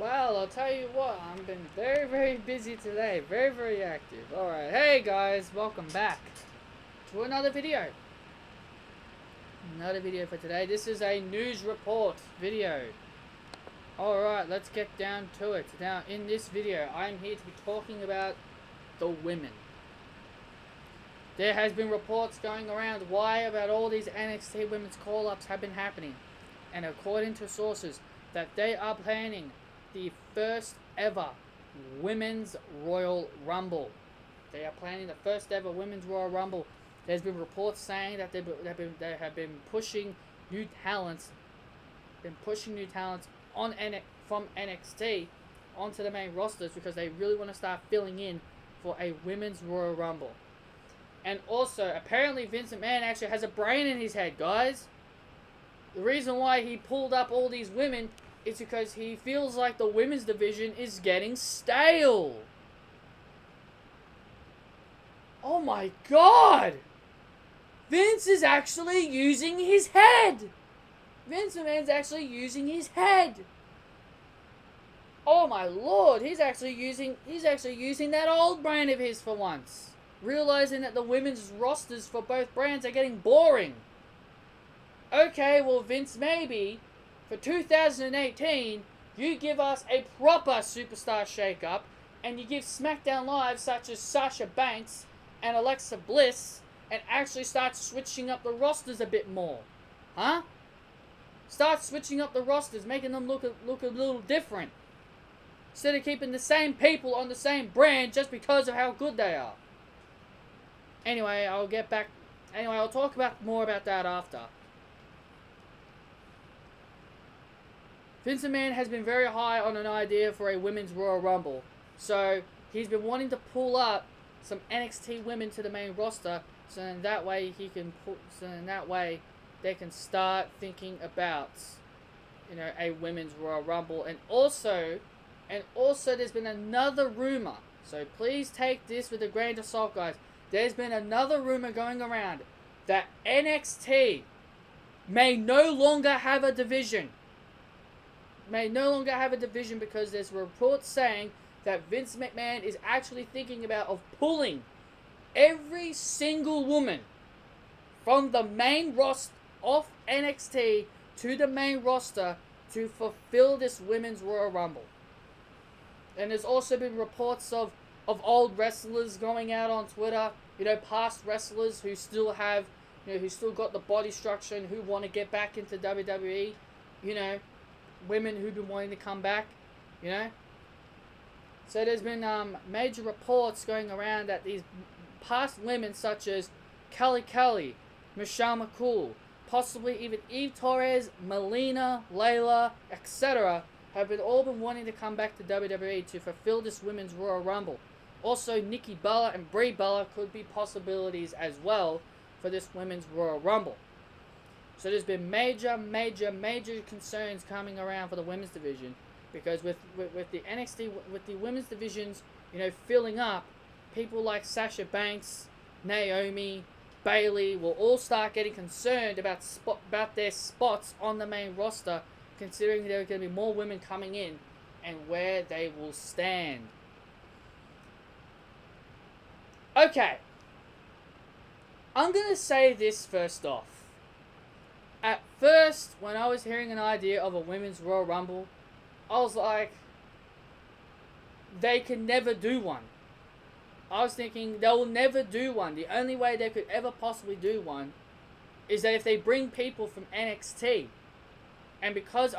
Well, I'll tell you what, I've been very, very busy today. Very, very active. Alright, hey guys, welcome back to another video. Another video for today. This is a news report video. Alright, let's get down to it. Now, in this video, I'm here to be talking about the women. There has been reports going around why about all these NXT women's call-ups have been happening. And according to sources, that they are planning the first ever Women's Royal Rumble. They are planning the first ever Women's Royal Rumble. There's been reports saying that they have been pushing new talents, from NXT onto the main rosters because they really want to start filling in for a Women's Royal Rumble. And also, apparently Vince McMahon actually has a brain in his head, guys. The reason why he pulled up all these women is because he feels like the women's division is getting stale. Oh my god! Vince is actually using his head! Vince McMahon's actually using his head! Oh my lord, he's actually using that old brain of his for once. Realizing that the women's rosters for both brands are getting boring. Okay, well Vince, maybe for 2018, you give us a proper superstar shake-up, and you give SmackDown Live such as Sasha Banks and Alexa Bliss, and actually start switching up the rosters a bit more. Huh? Start switching up the rosters, making them look a little different. Instead of keeping the same people on the same brand just because of how good they are. Anyway, I'll talk more about that after. Vince McMahon has been very high on an idea for a Women's Royal Rumble. So, he's been wanting to pull up some NXT women to the main roster, so in that way they can start thinking about, a Women's Royal Rumble. And also there's been another rumor. So please take this with a grain of salt, guys. There's been another rumor going around that NXT may no longer have a division. Because there's reports saying that Vince McMahon is actually thinking of pulling every single woman from the main roster of NXT to the main roster to fulfill this Women's Royal Rumble. And there's also been reports of old wrestlers going out on Twitter, past wrestlers who still have, who still got the body structure and who want to get back into WWE, women who've been wanting to come back, So there's been major reports going around that these past women such as Kelly, Michelle McCool, possibly even Eve Torres, Melina, Layla, etc. have all been wanting to come back to WWE to fulfill this Women's Royal Rumble. Also, Nikki Bella and Brie Bella could be possibilities as well for this Women's Royal Rumble. So there's been major concerns coming around for the women's division, because with the NXT, with the women's divisions, filling up, people like Sasha Banks, Naomi, Bayley will all start getting concerned about their spots on the main roster, considering there are going to be more women coming in and where they will stand. Okay, I'm going to say this first off. At first, when I was hearing an idea of a Women's Royal Rumble, I was like, they can never do one. I was thinking, they will never do one. The only way they could ever possibly do one is that if they bring people from NXT. And because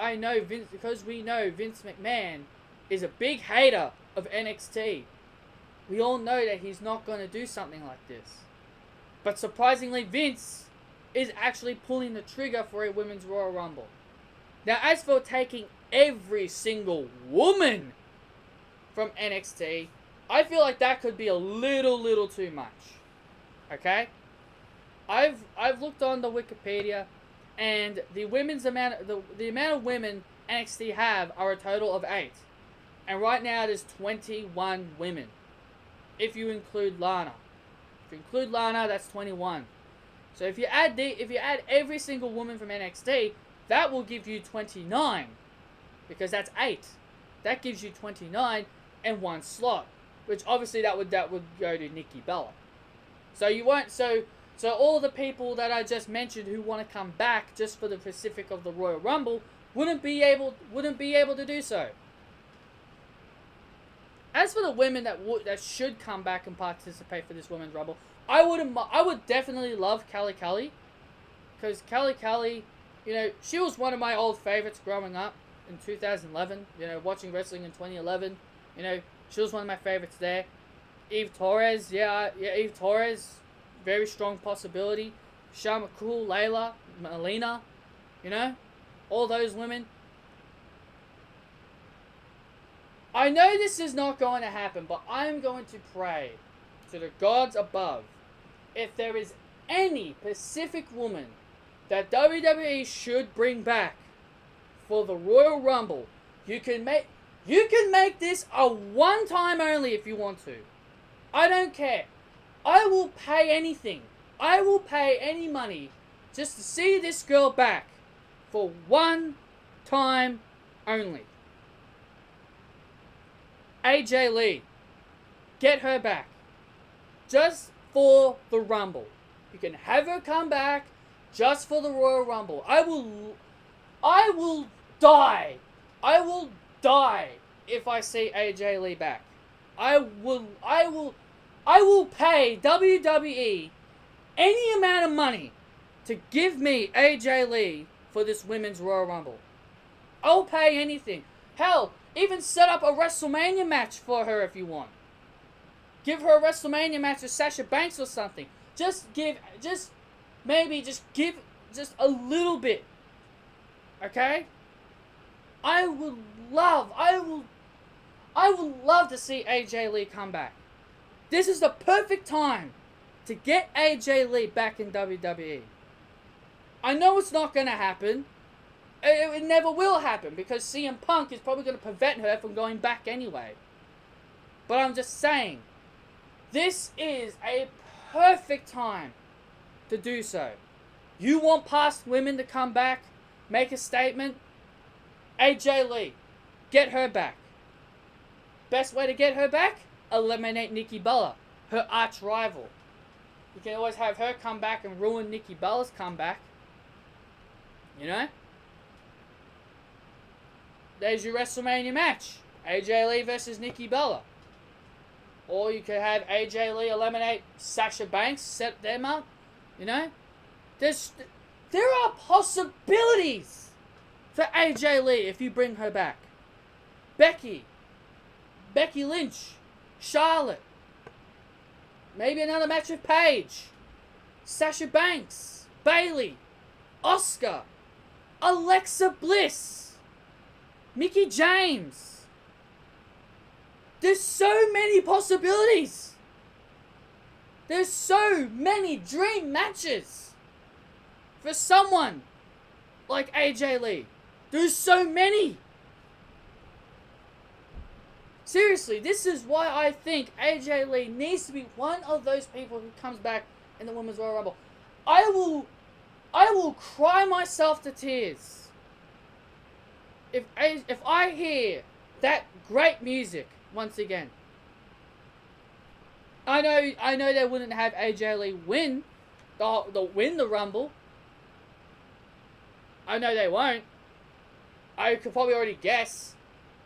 we know Vince McMahon is a big hater of NXT, we all know that he's not going to do something like this. But surprisingly, Vince is actually pulling the trigger for a Women's Royal Rumble. Now, as for taking every single woman from NXT, I feel like that could be a little too much. Okay? I've looked on the Wikipedia, and the amount of women NXT have are a total of 8. And right now there's 21 women. If you include Lana. If you include Lana, that's 21. So if you add every single woman from NXT, that will give you 29. Because that's 8. That gives you 29 and one slot, which obviously that would go to Nikki Bella. So you won't. So all the people that I just mentioned who want to come back just for the Pacific of the Royal Rumble wouldn't be able to do so. As for the women that should come back and participate for this Women's Rumble, I would definitely love Kelly Kelly, because Kelly Kelly, you know, she was one of my old favorites growing up in 2011. You know, watching wrestling in 2011. You know, she was one of my favorites there. Eve Torres, Eve Torres, very strong possibility. Shawn McCool, Layla, Melina, you know, all those women. I know this is not going to happen, but I'm going to pray to the gods above, if there is any Pacific woman that WWE should bring back for the Royal Rumble, you can make this a one-time only if you want to. I don't care. I will pay anything. I will pay any money just to see this girl back for one time only. AJ Lee. Get her back. Just for the Rumble. You can have her come back just for the Royal Rumble. I will die. I will die if I see AJ Lee back. I will pay WWE any amount of money to give me AJ Lee for this Women's Royal Rumble. I'll pay anything. Hell, even set up a WrestleMania match for her if you want. Give her a WrestleMania match with Sasha Banks or something. Just give a little bit. Okay? I would love to see AJ Lee come back. This is the perfect time to get AJ Lee back in WWE. I know it's not going to happen. It never will happen because CM Punk is probably going to prevent her from going back anyway. But I'm just saying, this is a perfect time to do so. You want past women to come back, make a statement? AJ Lee, get her back. Best way to get her back? Eliminate Nikki Bella, her arch rival. You can always have her come back and ruin Nikki Bella's comeback. You know? There's your WrestleMania match. AJ Lee versus Nikki Bella. Or you could have AJ Lee eliminate Sasha Banks, set them up. You know? There are possibilities for AJ Lee if you bring her back. Becky Lynch, Charlotte. Maybe another match with Paige. Sasha Banks, Bayley, Asuka, Alexa Bliss, Mickie James. There's so many possibilities. There's so many dream matches for someone like AJ Lee. There's so many. Seriously, this is why I think AJ Lee needs to be one of those people who comes back in the Women's Royal Rumble. I will cry myself to tears if I hear that great music once again. I know they wouldn't have AJ Lee win the Rumble. I know they won't. I could probably already guess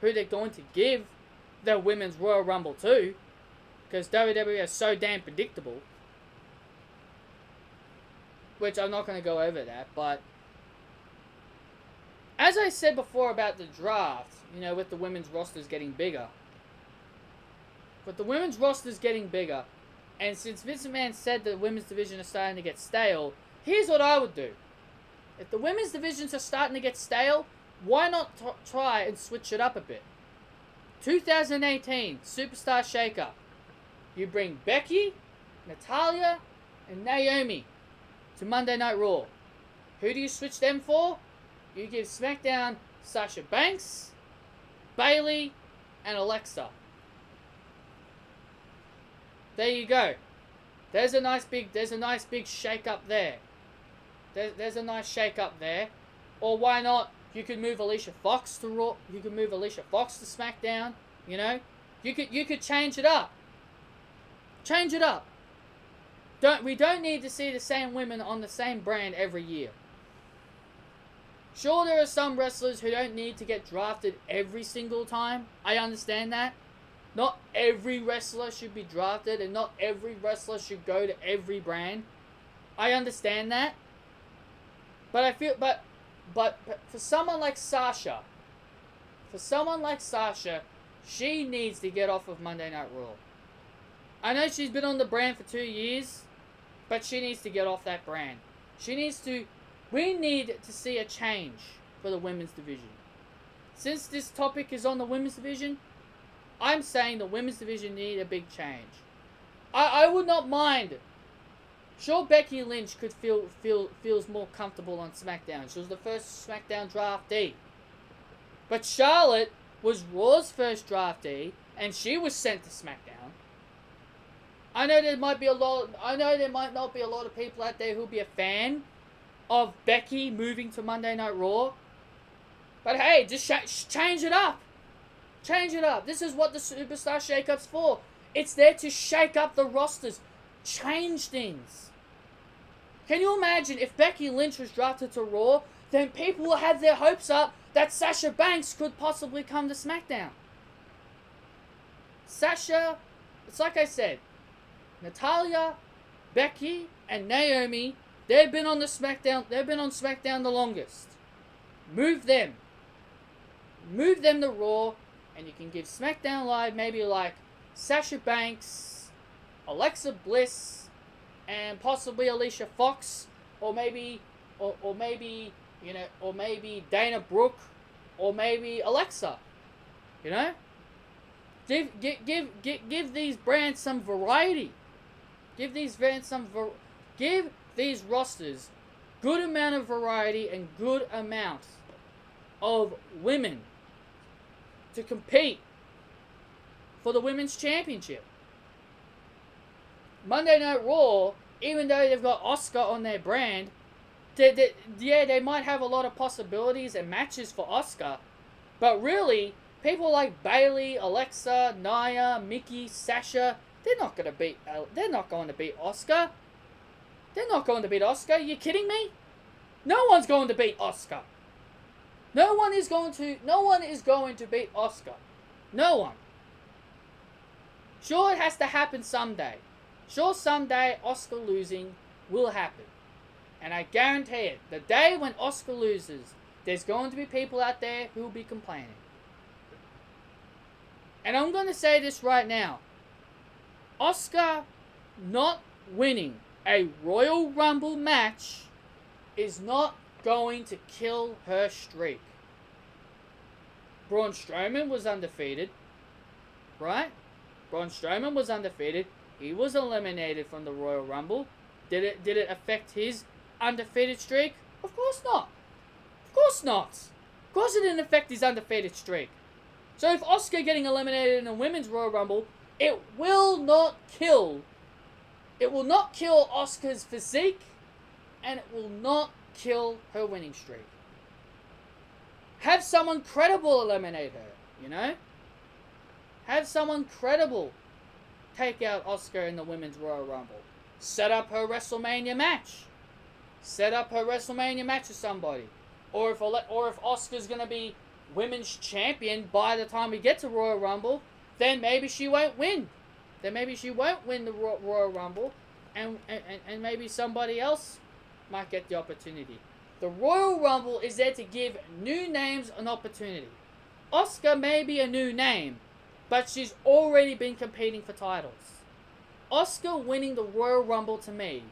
who they're going to give the Women's Royal Rumble to, because WWE is so damn predictable. Which I'm not going to go over that, but as I said before about the draft, you know, with the women's rosters getting bigger. But the women's roster's getting bigger, and since Vince McMahon said the women's division is starting to get stale, here's what I would do. If the women's divisions are starting to get stale, why not try and switch it up a bit? 2018 Superstar Shake-Up. You bring Becky, Natalya, and Naomi to Monday Night Raw. Who do you switch them for? You give SmackDown Sasha Banks, Bayley, and Alexa. There you go. There's a nice big shake up there. There's a nice shake up there. Or why not You could move Alicia Fox to Raw. You could move Alicia Fox to SmackDown. You know, you could change it up. Change it up. We don't need to see the same women on the same brand every year. Sure, there are some wrestlers who don't need to get drafted every single time. I understand that. Not every wrestler should be drafted, and not every wrestler should go to every brand. I understand that. But I feel, but for someone like Sasha, she needs to get off of Monday Night Raw. I know she's been on the brand for 2 years, but she needs to get off that brand. We need to see a change for the women's division. Since this topic is on the women's division, I'm saying the women's division need a big change. I would not mind. Sure, Becky Lynch could feels more comfortable on SmackDown. She was the first SmackDown draftee. But Charlotte was Raw's first draftee, and she was sent to SmackDown. I know there might not be a lot of people out there who'll be a fan of Becky moving to Monday Night Raw. But hey, just change it up. Change it up. This is what the Superstar Shake-Up's for. It's there to shake up the rosters. Change things. Can you imagine if Becky Lynch was drafted to Raw, then people had their hopes up that Sasha Banks could possibly come to SmackDown. Sasha, it's like I said, Natalya, Becky, and Naomi, they've been on SmackDown the longest. Move them. Move them to Raw, and you can give SmackDown Live maybe like Sasha Banks, Alexa Bliss, and possibly Alicia Fox, or maybe Dana Brooke, or maybe Alexa. You know, give these brands some variety. Give these rosters good amount of variety and good amount of women to compete for the women's championship. Monday Night Raw, even though they've got Asuka on their brand, they might have a lot of possibilities and matches for Asuka, but really, people like Bayley, Alexa, Nia, Mickey, Sasha, they're not going to beat Asuka. They're not going to beat Asuka. You kidding me? No one's going to beat Asuka. No one is going to beat Asuka. No one. Sure, it has to happen someday. Sure, someday Asuka losing will happen. And I guarantee it, the day when Asuka loses, there's going to be people out there who will be complaining. And I'm going to say this right now. Asuka not winning a Royal Rumble match is not going to kill her streak. Braun Strowman was undefeated, right? Braun Strowman was undefeated. He was eliminated from the Royal Rumble. Did it affect his undefeated streak? Of course not. Of course not. Of course it didn't affect his undefeated streak. So if Asuka getting eliminated in the Women's Royal Rumble, it will not kill Asuka's physique, and it will not kill her winning streak. Have someone credible eliminate her, you know? Have someone credible take out Asuka in the Women's Royal Rumble. Set up her WrestleMania match. Set up her WrestleMania match with somebody. Or if Asuka's going to be Women's Champion by the time we get to Royal Rumble, then maybe she won't win. Then maybe she won't win the Royal Rumble, and maybe somebody else might get the opportunity. The Royal Rumble is there to give new names an opportunity. Asuka may be a new name, but she's already been competing for titles. Asuka winning the Royal Rumble to me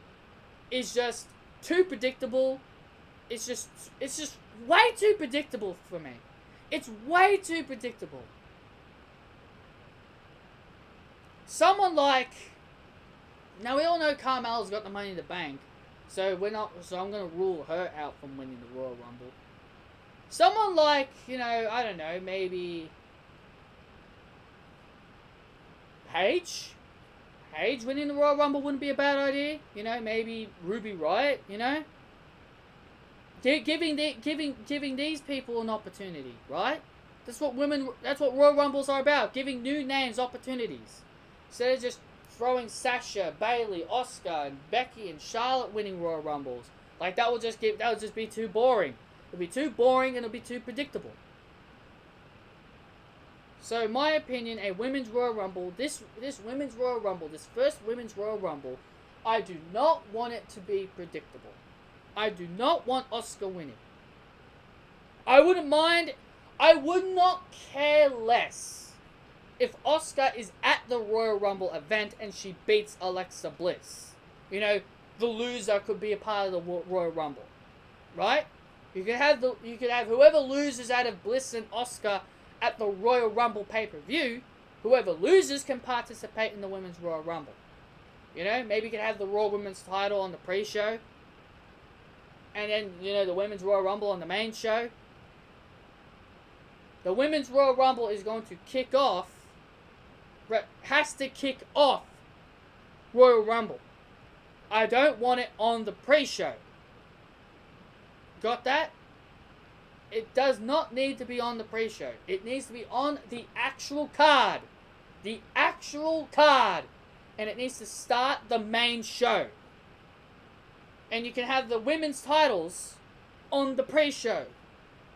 is just too predictable. It's just way too predictable for me. It's way too predictable. Someone like, now we all know Carmella's got the Money in the Bank, so I'm gonna rule her out from winning the Royal Rumble. Someone like, I don't know, maybe Paige winning the Royal Rumble wouldn't be a bad idea. Maybe Ruby Riott, giving these people an opportunity, right? That's what Royal Rumbles are about, giving new names opportunities. Instead of just throwing Sasha, Bayley, Asuka, and Becky and Charlotte winning Royal Rumbles. Like that would just be too boring. It'll be too boring and it'll be too predictable. So in my opinion, a women's Royal Rumble, this women's Royal Rumble, this first women's Royal Rumble, I do not want it to be predictable. I do not want Asuka winning. I wouldn't mind, I would not care less if Asuka is at the Royal Rumble event and she beats Alexa Bliss. You know, the loser could be a part of the Royal Rumble, right? You could have whoever loses out of Bliss and Asuka at the Royal Rumble pay-per-view. Whoever loses can participate in the Women's Royal Rumble. You know, maybe you could have the Raw Women's title on the pre-show. And then, you know, the Women's Royal Rumble on the main show. The Women's Royal Rumble is going to kick off, has to kick off Royal Rumble. I don't want it on the pre-show. Got that? It does not need to be on the pre-show. It needs to be on the actual card. The actual card. And it needs to start the main show. And you can have the women's titles on the pre-show.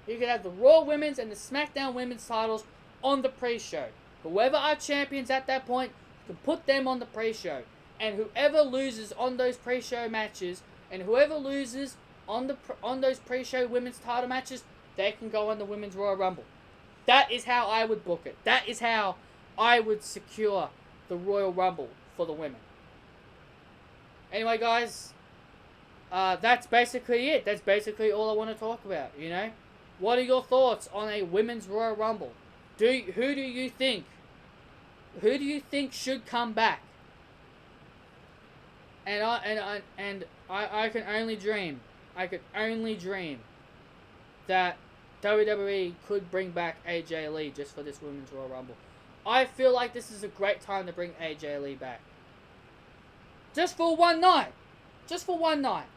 You can have the Raw Women's and the SmackDown Women's titles on the pre-show. Whoever are champions at that point, you can put them on the pre-show. And whoever loses on those pre-show matches, and whoever loses on those pre-show women's title matches, they can go on the Women's Royal Rumble. That is how I would book it. That is how I would secure the Royal Rumble for the women. Anyway, guys, that's basically it. That's basically all I want to talk about, you know? What are your thoughts on a Women's Royal Rumble? Who do you think should come back? And I can only dream. I could only dream that WWE could bring back AJ Lee just for this Women's Royal Rumble. I feel like this is a great time to bring AJ Lee back. Just for one night. Just for one night.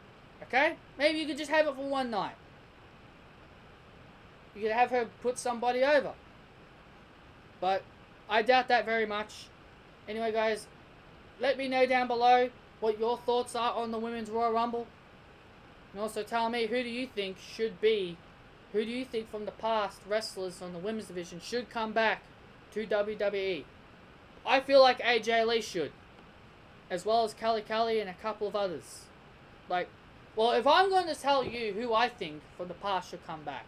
Okay? Maybe you could just have it for one night. You could have her put somebody over. But I doubt that very much. Anyway, guys, let me know down below what your thoughts are on the Women's Royal Rumble. And also tell me, who do you think from the past wrestlers on the women's division should come back to WWE? I feel like AJ Lee should. As well as Kelly and a couple of others. Well, if I'm going to tell you who I think from the past should come back,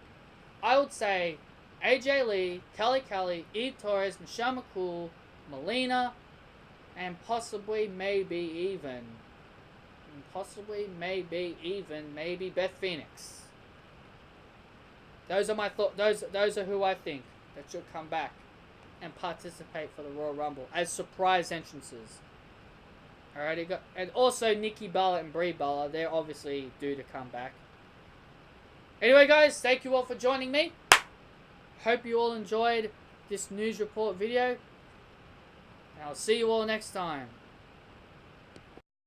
I would say AJ Lee, Kelly, Eve Torres, Michelle McCool, Melina, and possibly maybe even Beth Phoenix. Those are my thoughts. Those are who I think that should come back and participate for the Royal Rumble as surprise entrances. Alright, and also Nikki Bella and Brie Bella. They're obviously due to come back. Anyway, guys, thank you all for joining me. Hope you all enjoyed this news report video. And I'll see you all next time.